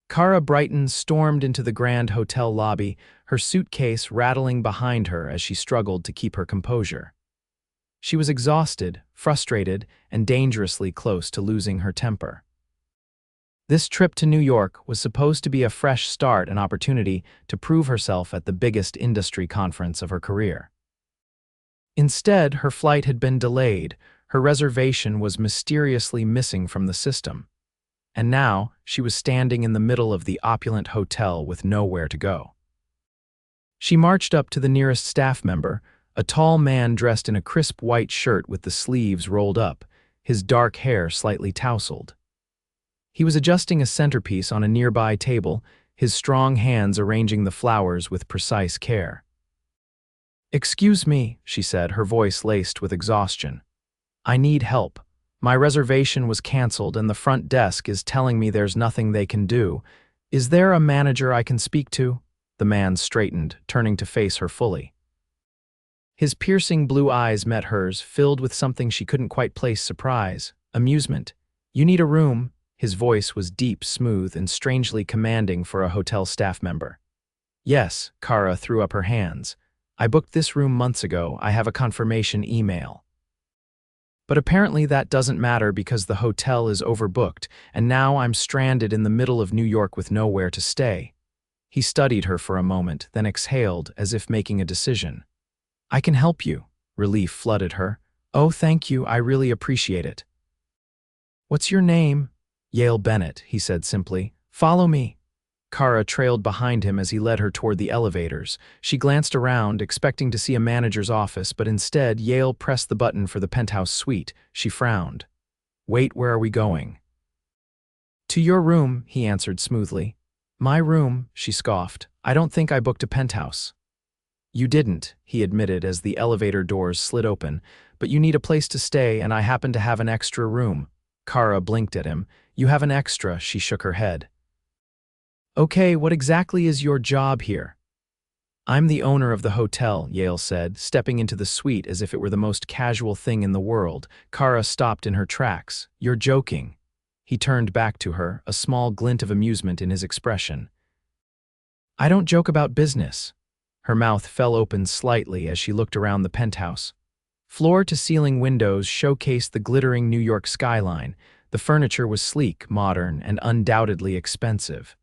Cara Brighton stormed into the grand hotel lobby, her suitcase rattling behind her as she struggled to keep her composure. She was exhausted, frustrated, and dangerously close to losing her temper. This trip to New York was supposed to be a fresh start and opportunity to prove herself at the biggest industry conference of her career. Instead, her flight had been delayed, her reservation was mysteriously missing from the system, and now she was standing in the middle of the opulent hotel with nowhere to go. She marched up to the nearest staff member, a tall man dressed in a crisp white shirt with the sleeves rolled up, his dark hair slightly tousled. He was adjusting a centerpiece on a nearby table, his strong hands arranging the flowers with precise care. "Excuse me," she said, her voice laced with exhaustion. "I need help. My reservation was canceled and the front desk is telling me there's nothing they can do. Is there a manager I can speak to?" The man straightened, turning to face her fully. His piercing blue eyes met hers, filled with something she couldn't quite place: surprise, amusement. "You need a room." His voice was deep, smooth, and strangely commanding for a hotel staff member. "Yes," Cara threw up her hands. "I booked this room months ago. I have a confirmation email." "But apparently that doesn't matter because the hotel is overbooked, and now I'm stranded in the middle of New York with nowhere to stay." He studied her for a moment, then exhaled as if making a decision. "I can help you." Relief flooded her. "Oh, thank you, I really appreciate it." "What's your name?" "Yale Bennett," he said simply. "Follow me." Cara trailed behind him as he led her toward the elevators. She glanced around, expecting to see a manager's office, but instead Yale pressed the button for the penthouse suite. She frowned. "Wait, where are we going?" "To your room," he answered smoothly. "My room," she scoffed. "I don't think I booked a penthouse." "You didn't," he admitted as the elevator doors slid open, "but you need a place to stay and I happen to have an extra room." Cara blinked at him. "You have an extra," she shook her head. "Okay, what exactly is your job here?" "I'm the owner of the hotel," Yale said, stepping into the suite as if it were the most casual thing in the world. Cara stopped in her tracks. "You're joking." He turned back to her, a small glint of amusement in his expression. "I don't joke about business." Her mouth fell open slightly as she looked around the penthouse. Floor-to-ceiling windows showcased the glittering New York skyline. The furniture was sleek, modern, and undoubtedly expensive.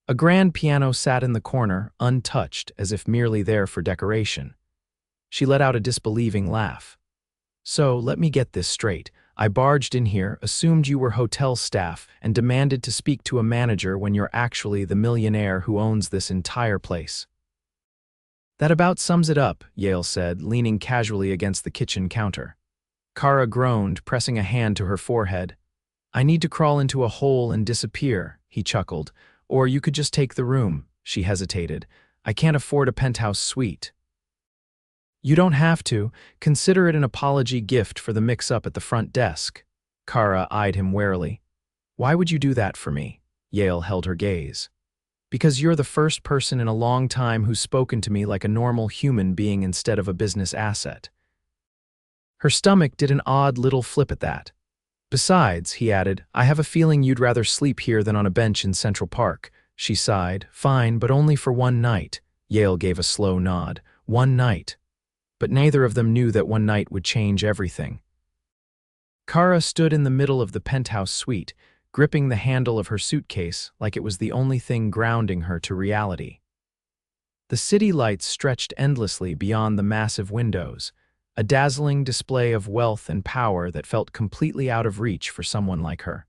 A grand piano sat in the corner, untouched, as if merely there for decoration. She let out a disbelieving laugh. "So, let me get this straight. I barged in here, assumed you were hotel staff, and demanded to speak to a manager when you're actually the millionaire who owns this entire place." "That about sums it up," Yale said, leaning casually against the kitchen counter. Cara groaned, pressing a hand to her forehead. "I need to crawl into a hole and disappear," he chuckled. "Or you could just take the room." She hesitated. "I can't afford a penthouse suite." "You don't have to. Consider it an apology gift for the mix-up at the front desk." Cara eyed him warily. "Why would you do that for me?" Yale held her gaze. "Because you're the first person in a long time who's spoken to me like a normal human being instead of a business asset." Her stomach did an odd little flip at that. "Besides," he added, "I have a feeling you'd rather sleep here than on a bench in Central Park." She sighed. "Fine, but only for one night." Yale gave a slow nod. "One night." But neither of them knew that one night would change everything. Cara stood in the middle of the penthouse suite, gripping the handle of her suitcase like it was the only thing grounding her to reality. The city lights stretched endlessly beyond the massive windows, a dazzling display of wealth and power that felt completely out of reach for someone like her.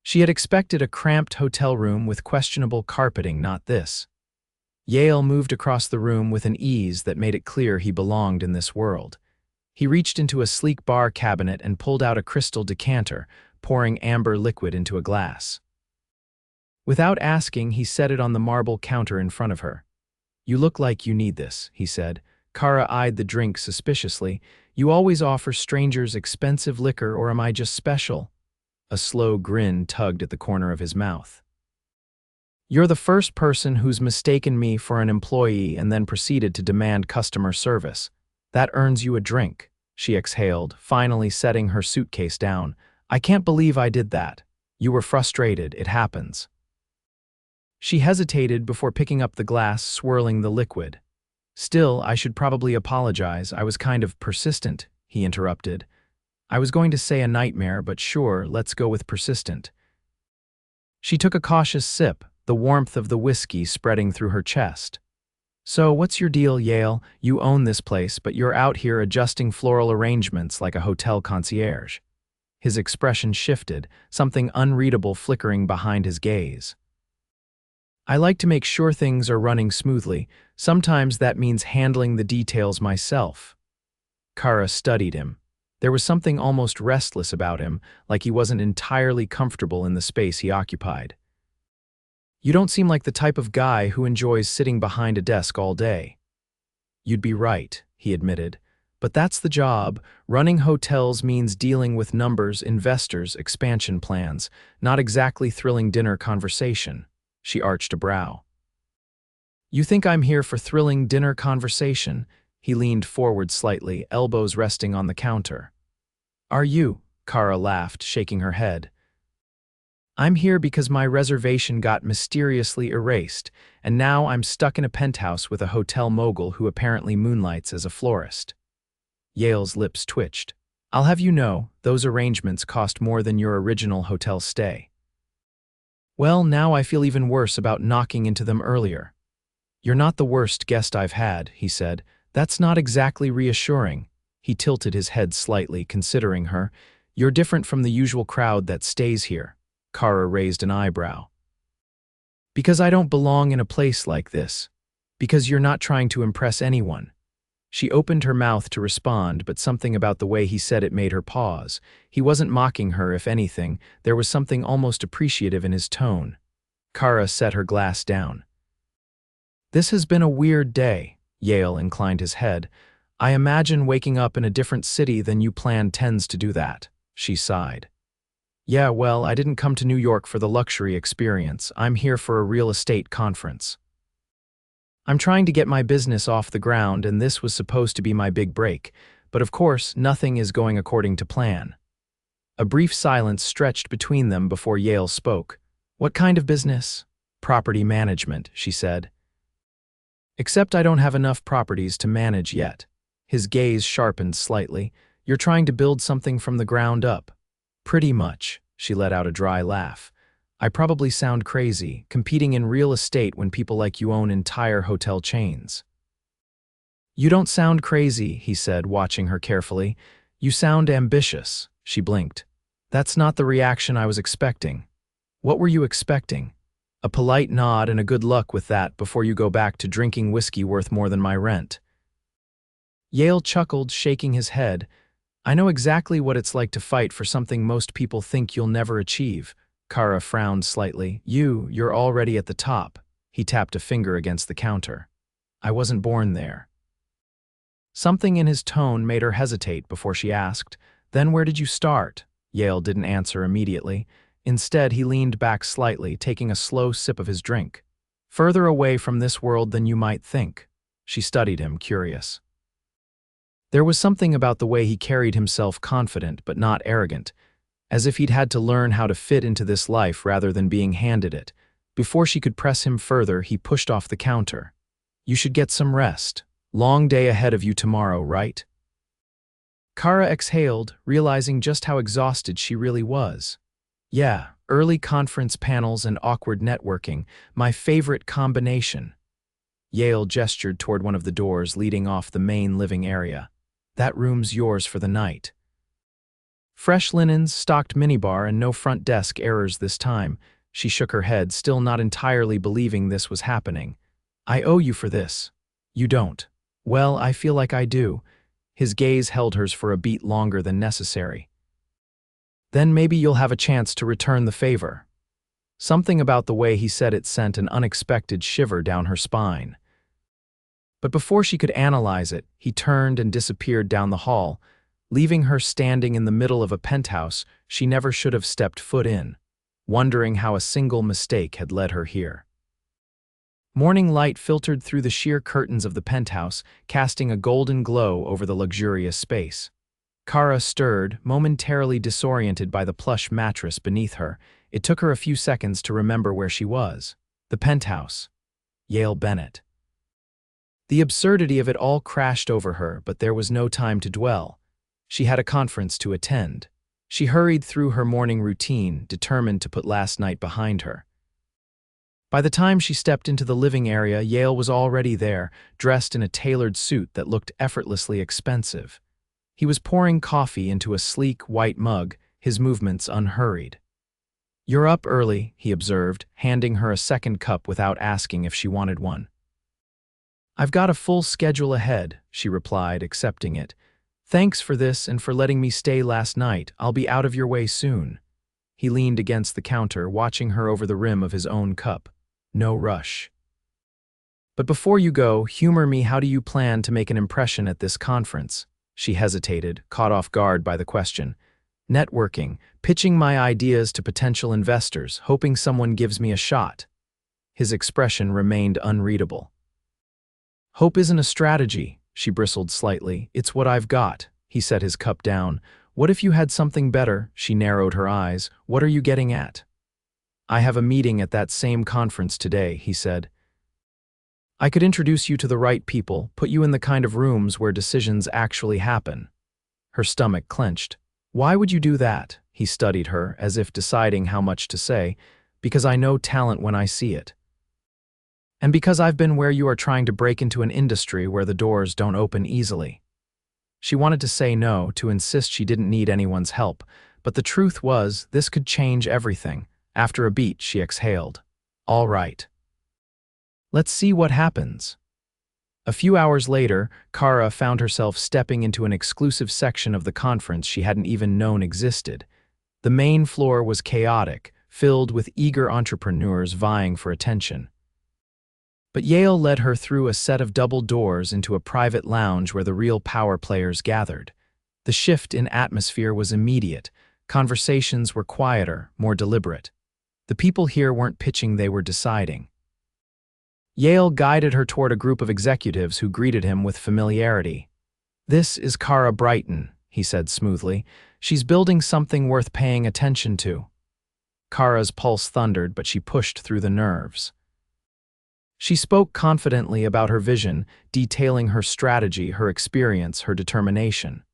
She had expected a cramped hotel room with questionable carpeting, not this. Yale moved across the room with an ease that made it clear he belonged in this world. He reached into a sleek bar cabinet and pulled out a crystal decanter, pouring amber liquid into a glass. Without asking, he set it on the marble counter in front of her. "You look like you need this," he said. Cara eyed the drink suspiciously. "You always offer strangers expensive liquor, or am I just special?" A slow grin tugged at the corner of his mouth. "You're the first person who's mistaken me for an employee and then proceeded to demand customer service. That earns you a drink," she exhaled, finally setting her suitcase down. "I can't believe I did that." You were frustrated, it happens. She hesitated before picking up the glass, swirling the liquid. Still, I should probably apologize. I was kind of persistent, he interrupted. I was going to say a nightmare, but sure, let's go with persistent. She took a cautious sip, the warmth of the whiskey spreading through her chest. So, what's your deal, Yale? You own this place, but you're out here adjusting floral arrangements like a hotel concierge. His expression shifted, something unreadable flickering behind his gaze. I like to make sure things are running smoothly. Sometimes that means handling the details myself. Kara studied him. There was something almost restless about him, like he wasn't entirely comfortable in the space he occupied. You don't seem like the type of guy who enjoys sitting behind a desk all day. You'd be right, he admitted. But that's the job. Running hotels means dealing with numbers, investors, expansion plans, not exactly thrilling dinner conversation. She arched a brow. You think I'm here for thrilling dinner conversation? He leaned forward slightly, elbows resting on the counter. Are you? Kara laughed, shaking her head. I'm here because my reservation got mysteriously erased, and now I'm stuck in a penthouse with a hotel mogul who apparently moonlights as a florist. Yale's lips twitched. I'll have you know, those arrangements cost more than your original hotel stay. Well, now I feel even worse about knocking into them earlier. You're not the worst guest I've had, he said. That's not exactly reassuring. He tilted his head slightly, considering her. You're different from the usual crowd that stays here. Kara raised an eyebrow. Because I don't belong in a place like this. Because you're not trying to impress anyone. She opened her mouth to respond, but something about the way he said it made her pause. He wasn't mocking her, if anything. There was something almost appreciative in his tone. Kara set her glass down. This has been a weird day, Yale inclined his head. I imagine waking up in a different city than you planned tends to do that, she sighed. Yeah, well, I didn't come to New York for the luxury experience. I'm here for a real estate conference. I'm trying to get my business off the ground, and this was supposed to be my big break, but of course, nothing is going according to plan. A brief silence stretched between them before Yale spoke. What kind of business? Property management, she said. Except I don't have enough properties to manage yet. His gaze sharpened slightly. You're trying to build something from the ground up. Pretty much, she let out a dry laugh. I probably sound crazy, competing in real estate when people like you own entire hotel chains. You don't sound crazy, he said, watching her carefully. You sound ambitious, she blinked. That's not the reaction I was expecting. What were you expecting? A polite nod and a good luck with that before you go back to drinking whiskey worth more than my rent. Yale chuckled, shaking his head. I know exactly what it's like to fight for something most people think you'll never achieve. Kara frowned slightly. You're already at the top. He tapped a finger against the counter. I wasn't born there. Something in his tone made her hesitate before she asked, Then where did you start? Yale didn't answer immediately. Instead, he leaned back slightly, taking a slow sip of his drink. Further away from this world than you might think. She studied him, curious. There was something about the way he carried himself, confident but not arrogant, as if he'd had to learn how to fit into this life rather than being handed it. Before she could press him further, he pushed off the counter. You should get some rest. Long day ahead of you tomorrow, right? Kara exhaled, realizing just how exhausted she really was. Yeah, early conference panels and awkward networking, my favorite combination. Yale gestured toward one of the doors leading off the main living area. That room's yours for the night. Fresh linens, stocked minibar, and no front desk errors this time. She shook her head, still not entirely believing this was happening. I owe you for this. You don't. Well, I feel like I do. His gaze held hers for a beat longer than necessary. Then maybe you'll have a chance to return the favor. Something about the way he said it sent an unexpected shiver down her spine. But before she could analyze it, he turned and disappeared down the hall, leaving her standing in the middle of a penthouse she never should have stepped foot in, wondering how a single mistake had led her here. Morning light filtered through the sheer curtains of the penthouse, casting a golden glow over the luxurious space. Kara stirred, momentarily disoriented by the plush mattress beneath her. It took her a few seconds to remember where she was. The penthouse. Yale Bennett. The absurdity of it all crashed over her, but there was no time to dwell. She had a conference to attend. She hurried through her morning routine, determined to put last night behind her. By the time she stepped into the living area, Yale was already there, dressed in a tailored suit that looked effortlessly expensive. He was pouring coffee into a sleek, white mug, his movements unhurried. "You're up early," he observed, handing her a second cup without asking if she wanted one. "I've got a full schedule ahead," she replied, accepting it. "Thanks for this and for letting me stay last night. I'll be out of your way soon." He leaned against the counter, watching her over the rim of his own cup. No rush. "But before you go, humor me. How do you plan to make an impression at this conference?" She hesitated, caught off guard by the question. "Networking, pitching my ideas to potential investors, hoping someone gives me a shot." His expression remained unreadable. "Hope isn't a strategy," she bristled slightly. "It's what I've got." He set his cup down. "What if you had something better?" She narrowed her eyes. "What are you getting at?" "I have a meeting at that same conference today," he said. "I could introduce you to the right people, put you in the kind of rooms where decisions actually happen." Her stomach clenched. "Why would you do that?" He studied her, as if deciding how much to say. "Because I know talent when I see it. And because I've been where you are trying to break into an industry where the doors don't open easily." She wanted to say no, to insist she didn't need anyone's help, but the truth was, this could change everything. After a beat, she exhaled. "All right. Let's see what happens." A few hours later, Kara found herself stepping into an exclusive section of the conference she hadn't even known existed. The main floor was chaotic, filled with eager entrepreneurs vying for attention. But Yale led her through a set of double doors into a private lounge where the real power players gathered. The shift in atmosphere was immediate. Conversations were quieter, more deliberate. The people here weren't pitching, they were deciding. Yale guided her toward a group of executives who greeted him with familiarity. "This is Kara Brighton," he said smoothly. "She's building something worth paying attention to." Kara's pulse thundered, but she pushed through the nerves. She spoke confidently about her vision, detailing her strategy, her experience, her determination.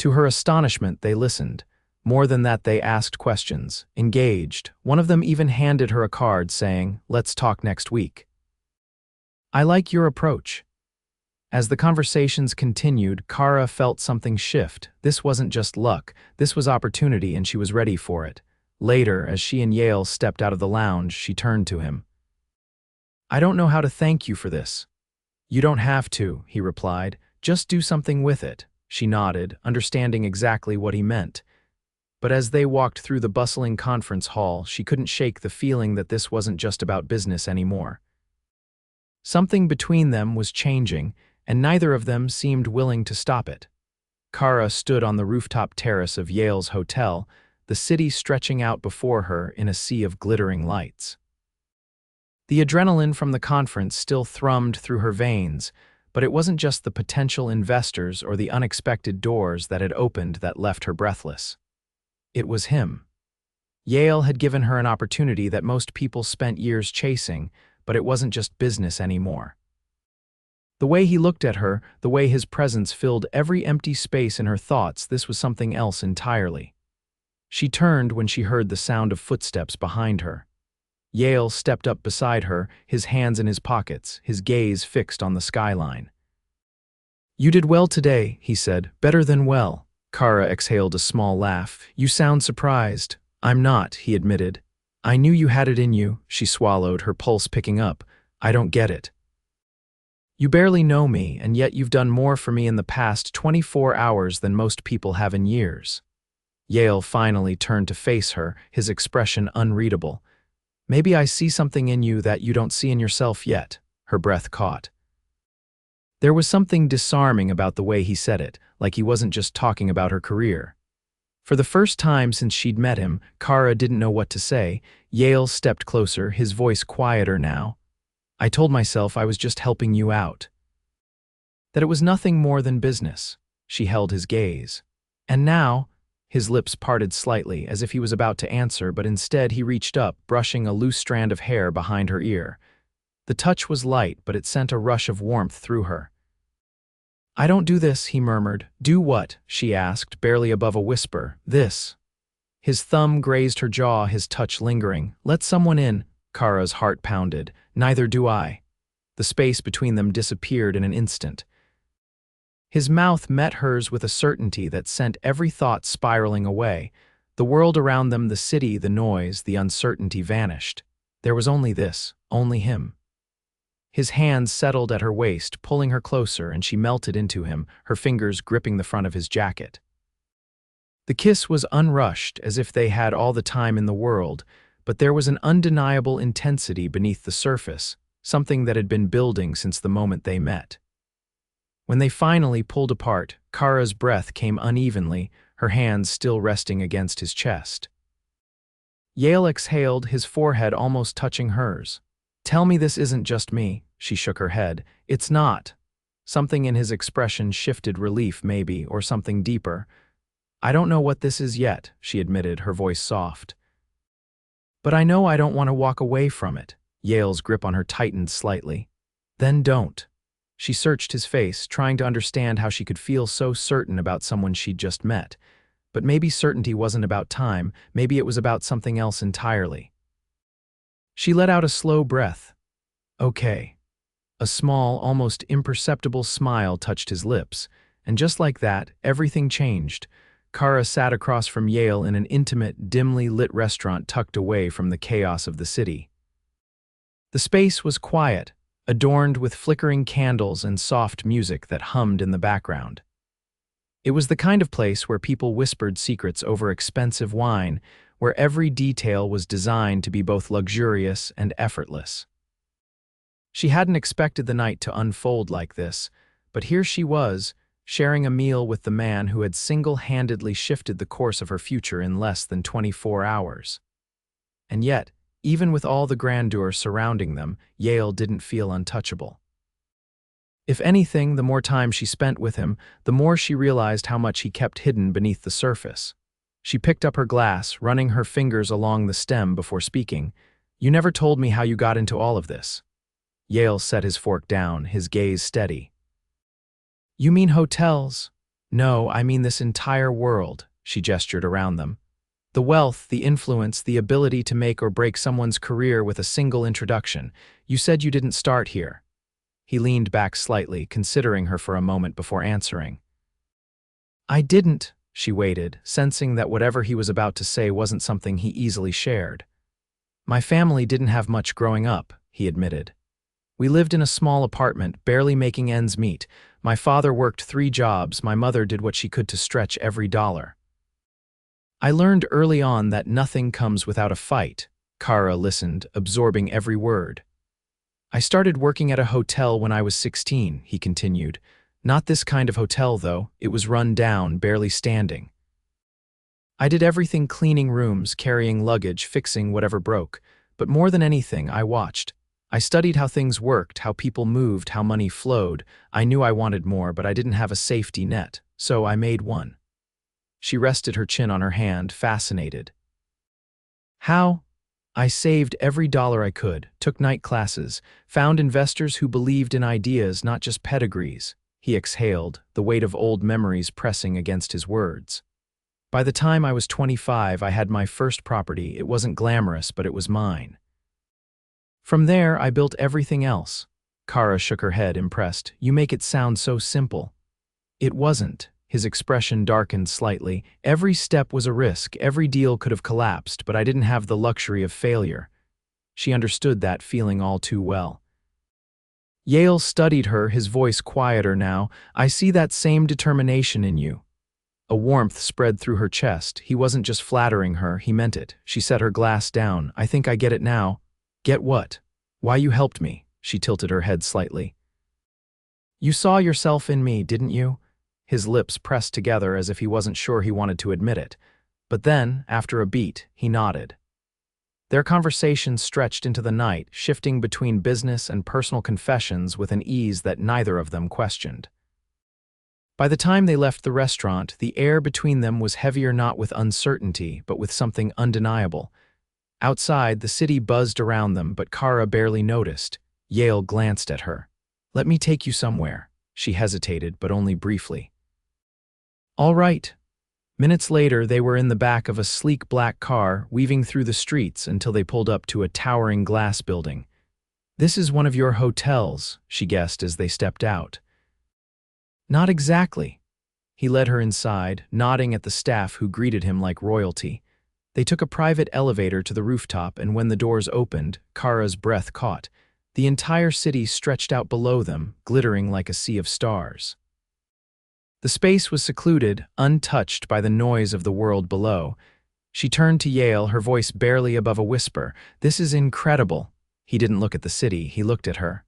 To her astonishment, they listened. More than that, they asked questions, engaged. One of them even handed her a card saying, "Let's talk next week." "I like your approach." As the conversations continued, Kara felt something shift. This wasn't just luck, this was opportunity, and she was ready for it. Later, as she and Yale stepped out of the lounge, she turned to him. "I don't know how to thank you for this." "You don't have to," he replied. "Just do something with it." She nodded, understanding exactly what he meant. But as they walked through the bustling conference hall, she couldn't shake the feeling that this wasn't just about business anymore. Something between them was changing, and neither of them seemed willing to stop it. Kara stood on the rooftop terrace of Yale's hotel, the city stretching out before her in a sea of glittering lights. The adrenaline from the conference still thrummed through her veins, but it wasn't just the potential investors or the unexpected doors that had opened that left her breathless. It was him. Yale had given her an opportunity that most people spent years chasing, but it wasn't just business anymore. The way he looked at her, the way his presence filled every empty space in her thoughts, this was something else entirely. She turned when she heard the sound of footsteps behind her. Yale stepped up beside her, his hands in his pockets, his gaze fixed on the skyline. "You did well today," he said. "Better than well." Kara exhaled a small laugh. "You sound surprised." "I'm not," he admitted. "I knew you had it in you," she swallowed, her pulse picking up. "I don't get it. You barely know me, and yet you've done more for me in the past 24 hours than most people have in years." Yale finally turned to face her, his expression unreadable. "Maybe I see something in you that you don't see in yourself yet." Her breath caught. There was something disarming about the way he said it, like he wasn't just talking about her career. For the first time since she'd met him, Kara didn't know what to say. Yale stepped closer, his voice quieter now. "I told myself I was just helping you out. That it was nothing more than business." She held his gaze. And now, his lips parted slightly, as if he was about to answer, but instead he reached up, brushing a loose strand of hair behind her ear. The touch was light, but it sent a rush of warmth through her. "I don't do this," he murmured. "Do what?" she asked, barely above a whisper. "This." His thumb grazed her jaw, his touch lingering. "Let someone in." Kara's heart pounded. "Neither do I." The space between them disappeared in an instant. His mouth met hers with a certainty that sent every thought spiraling away. The world around them, the city, the noise, the uncertainty vanished. There was only this, only him. His hands settled at her waist, pulling her closer, and she melted into him, her fingers gripping the front of his jacket. The kiss was unrushed, as if they had all the time in the world, but there was an undeniable intensity beneath the surface, something that had been building since the moment they met. When they finally pulled apart, Kara's breath came unevenly, her hands still resting against his chest. Yale exhaled, his forehead almost touching hers. "Tell me this isn't just me," she shook her head. "It's not." Something in his expression shifted, relief maybe, or something deeper. "I don't know what this is yet," she admitted, her voice soft. "But I know I don't want to walk away from it." Yale's grip on her tightened slightly. "Then don't." She searched his face, trying to understand how she could feel so certain about someone she'd just met. But maybe certainty wasn't about time, maybe it was about something else entirely. She let out a slow breath. "Okay." A small, almost imperceptible smile touched his lips, and just like that, everything changed. Kara sat across from Yale in an intimate, dimly lit restaurant tucked away from the chaos of the city. The space was quiet, adorned with flickering candles and soft music that hummed in the background. It was the kind of place where people whispered secrets over expensive wine, where every detail was designed to be both luxurious and effortless. She hadn't expected the night to unfold like this, but here she was, sharing a meal with the man who had single-handedly shifted the course of her future in less than 24 hours. And yet, even with all the grandeur surrounding them, Yale didn't feel untouchable. If anything, the more time she spent with him, the more she realized how much he kept hidden beneath the surface. She picked up her glass, running her fingers along the stem before speaking. "You never told me how you got into all of this." Yale set his fork down, his gaze steady. "You mean hotels?" "No, I mean this entire world," she gestured around them. "The wealth, the influence, the ability to make or break someone's career with a single introduction. You said you didn't start here." He leaned back slightly, considering her for a moment before answering. "I didn't," she waited, sensing that whatever he was about to say wasn't something he easily shared. "My family didn't have much growing up," he admitted. "We lived in a small apartment, barely making ends meet. My father worked 3 jobs, my mother did what she could to stretch every dollar. I learned early on that nothing comes without a fight." Kara listened, absorbing every word. "I started working at a hotel when I was 16, he continued. Not this kind of hotel, though. It was run down, barely standing. I did everything: cleaning rooms, carrying luggage, fixing whatever broke. But more than anything, I watched. I studied how things worked, how people moved, how money flowed. I knew I wanted more, but I didn't have a safety net, so I made one." She rested her chin on her hand, fascinated. "How?" "I saved every dollar I could, took night classes, found investors who believed in ideas, not just pedigrees." He exhaled, the weight of old memories pressing against his words. "By the time I was 25, I had my first property. It wasn't glamorous, but it was mine. From there, I built everything else." Kara shook her head, impressed. "You make it sound so simple." "It wasn't." His expression darkened slightly. "Every step was a risk, every deal could have collapsed, but I didn't have the luxury of failure." She understood that feeling all too well. Yale studied her, his voice quieter now. "I see that same determination in you." A warmth spread through her chest. He wasn't just flattering her, he meant it. She set her glass down. "I think I get it now." "Get what?" "Why you helped me." She tilted her head slightly. "You saw yourself in me, didn't you?" His lips pressed together as if he wasn't sure he wanted to admit it. But then, after a beat, he nodded. Their conversation stretched into the night, shifting between business and personal confessions with an ease that neither of them questioned. By the time they left the restaurant, the air between them was heavier not with uncertainty, but with something undeniable. Outside, the city buzzed around them, but Kara barely noticed. Yale glanced at her. "Let me take you somewhere." She hesitated, but only briefly. "All right." Minutes later, they were in the back of a sleek black car, weaving through the streets until they pulled up to a towering glass building. "This is one of your hotels," she guessed as they stepped out. "Not exactly." He led her inside, nodding at the staff who greeted him like royalty. They took a private elevator to the rooftop, and when the doors opened, Kara's breath caught. The entire city stretched out below them, glittering like a sea of stars. The space was secluded, untouched by the noise of the world below. She turned to Yale, her voice barely above a whisper. "This is incredible." He didn't look at the city, he looked at her.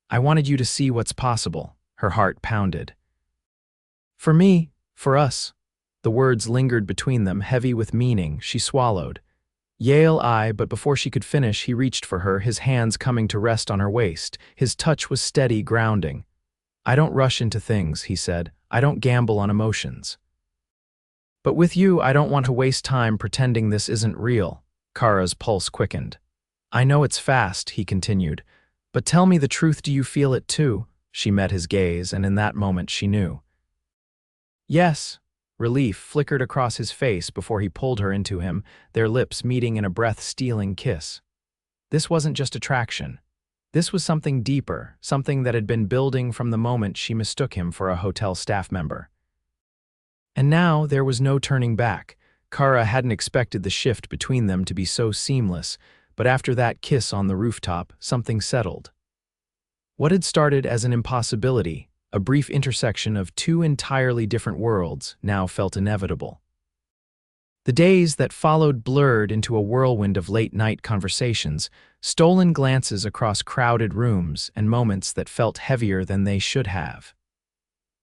"I wanted you to see what's possible." Her heart pounded. "For me, for us." The words lingered between them, heavy with meaning. She swallowed. "Yale, but before she could finish, he reached for her, his hands coming to rest on her waist. His touch was steady, grounding. "I don't rush into things," he said. "I don't gamble on emotions. But with you, I don't want to waste time pretending this isn't real." Kara's pulse quickened. "I know it's fast," he continued. "But tell me the truth, do you feel it too?" She met his gaze, and in that moment she knew. "Yes." Relief flickered across his face before he pulled her into him, their lips meeting in a breath-stealing kiss. This wasn't just attraction. This was something deeper, something that had been building from the moment she mistook him for a hotel staff member. And now there was no turning back. Kara hadn't expected the shift between them to be so seamless, but after that kiss on the rooftop, something settled. What had started as an impossibility, a brief intersection of two entirely different worlds, now felt inevitable. The days that followed blurred into a whirlwind of late-night conversations, stolen glances across crowded rooms, and moments that felt heavier than they should have.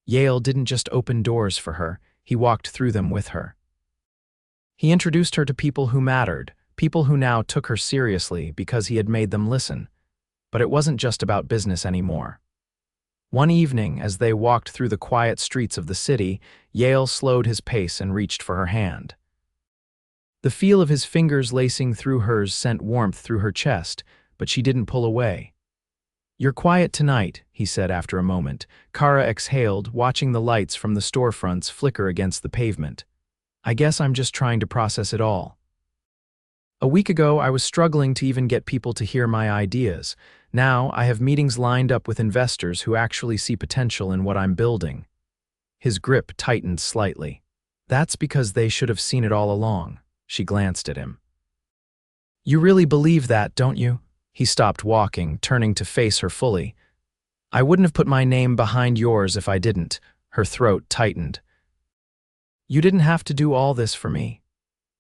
Yale didn't just open doors for her, he walked through them with her. He introduced her to people who mattered, people who now took her seriously because he had made them listen. But it wasn't just about business anymore. One evening, as they walked through the quiet streets of the city, Yale slowed his pace and reached for her hand. The feel of his fingers lacing through hers sent warmth through her chest, but she didn't pull away. "You're quiet tonight," he said after a moment. Kara exhaled, watching the lights from the storefronts flicker against the pavement. "I guess I'm just trying to process it all. A week ago, I was struggling to even get people to hear my ideas. Now, I have meetings lined up with investors who actually see potential in what I'm building." His grip tightened slightly. "That's because they should have seen it all along." She glanced at him. "You really believe that, don't you?" He stopped walking, turning to face her fully. "I wouldn't have put my name behind yours if I didn't." Her throat tightened. "You didn't have to do all this for me.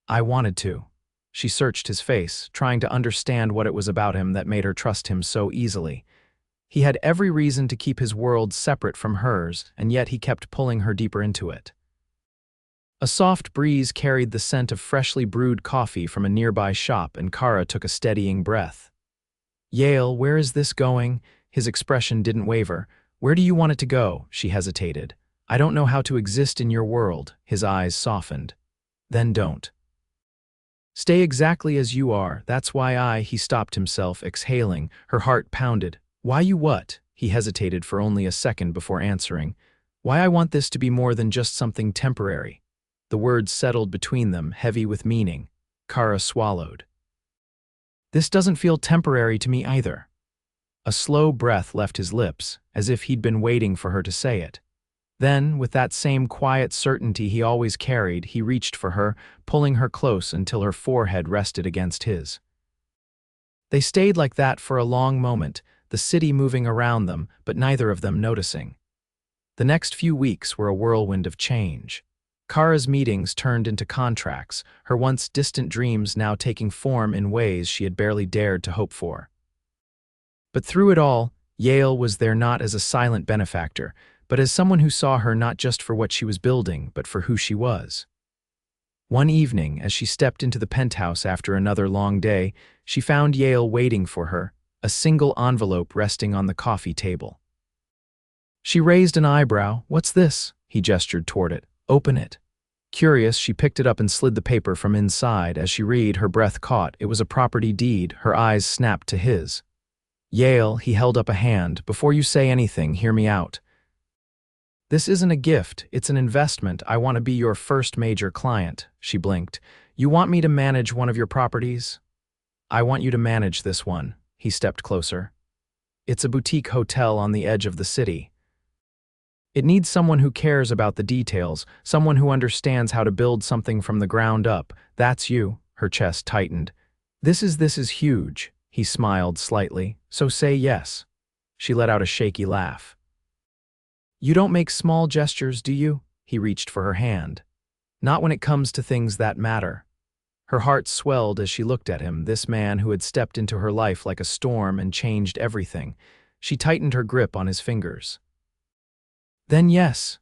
I wanted to." She searched his face, trying to understand what it was about him that made her trust him so easily. He had every reason to keep his world separate from hers, and yet he kept pulling her deeper into it. A soft breeze carried the scent of freshly brewed coffee from a nearby shop, and Kara took a steadying breath. "Yale, where is this going?" His expression didn't waver. "Where do you want it to go?" She hesitated. "I don't know how to exist in your world." His eyes softened. "Then don't. Stay exactly as you are. That's why He stopped himself, exhaling. Her heart pounded. "Why you what?" He hesitated for only a second before answering. "Why I want this to be more than just something temporary." The words settled between them, heavy with meaning. Kara swallowed. "This doesn't feel temporary to me either." A slow breath left his lips, as if he'd been waiting for her to say it. Then, with that same quiet certainty he always carried, he reached for her, pulling her close until her forehead rested against his. They stayed like that for a long moment, the city moving around them, but neither of them noticing. The next few weeks were a whirlwind of change. Kara's meetings turned into contracts, her once distant dreams now taking form in ways she had barely dared to hope for. But through it all, Yale was there not as a silent benefactor, but as someone who saw her not just for what she was building, but for who she was. One evening, as she stepped into the penthouse after another long day, she found Yale waiting for her, a single envelope resting on the coffee table. She raised an eyebrow. "What's this?" He gestured toward it. Open it. Curious, she picked it up and slid the paper from inside. As she read, her breath caught. It was a property deed. Her eyes snapped to his. Yale, he held up a hand. Before you say anything, hear me out. This isn't a gift, it's an investment. I want to be your first major client. She blinked. You want me to manage one of your properties? I want you to manage this one. He stepped closer. It's a boutique hotel on the edge of the city. It needs someone who cares about the details, someone who understands how to build something from the ground up. That's you. Her chest tightened. This is huge. He smiled slightly. So say yes. She let out a shaky laugh. You don't make small gestures, do you? He reached for her hand. Not when it comes to things that matter. Her heart swelled as she looked at him, this man who had stepped into her life like a storm and changed everything. She tightened her grip on his fingers. Then yes.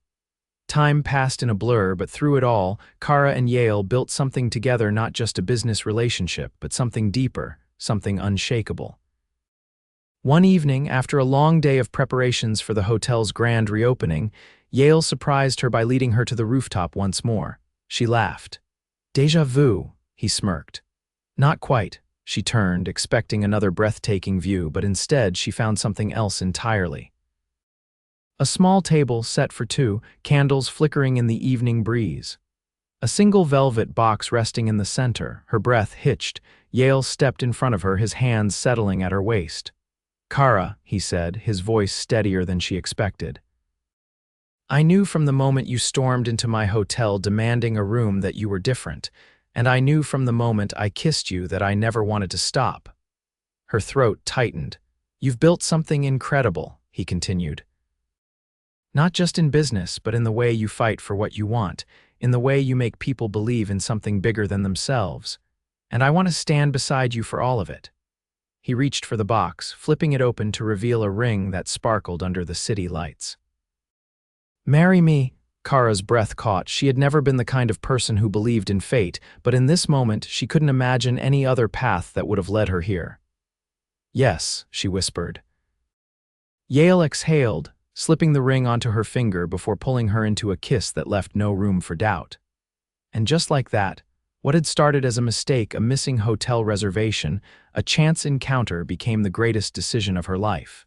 Time passed in a blur, but through it all, Kara and Yale built something together, not just a business relationship, but something deeper, something unshakable. One evening, after a long day of preparations for the hotel's grand reopening, Yale surprised her by leading her to the rooftop once more. She laughed. Déjà vu, he smirked. Not quite. She turned, expecting another breathtaking view, but instead she found something else entirely. A small table set for two, candles flickering in the evening breeze. A single velvet box resting in the center, her breath hitched. Yale stepped in front of her, his hands settling at her waist. Kara, he said, his voice steadier than she expected. I knew from the moment you stormed into my hotel demanding a room that you were different, and I knew from the moment I kissed you that I never wanted to stop. Her throat tightened. You've built something incredible, he continued. Not just in business, but in the way you fight for what you want, in the way you make people believe in something bigger than themselves. And I want to stand beside you for all of it. He reached for the box, flipping it open to reveal a ring that sparkled under the city lights. Marry me. Kara's breath caught. She had never been the kind of person who believed in fate, but in this moment she couldn't imagine any other path that would have led her here. Yes, she whispered. Yale exhaled, slipping the ring onto her finger before pulling her into a kiss that left no room for doubt. And just like that, what had started as a mistake, a missing hotel reservation, a chance encounter became the greatest decision of her life.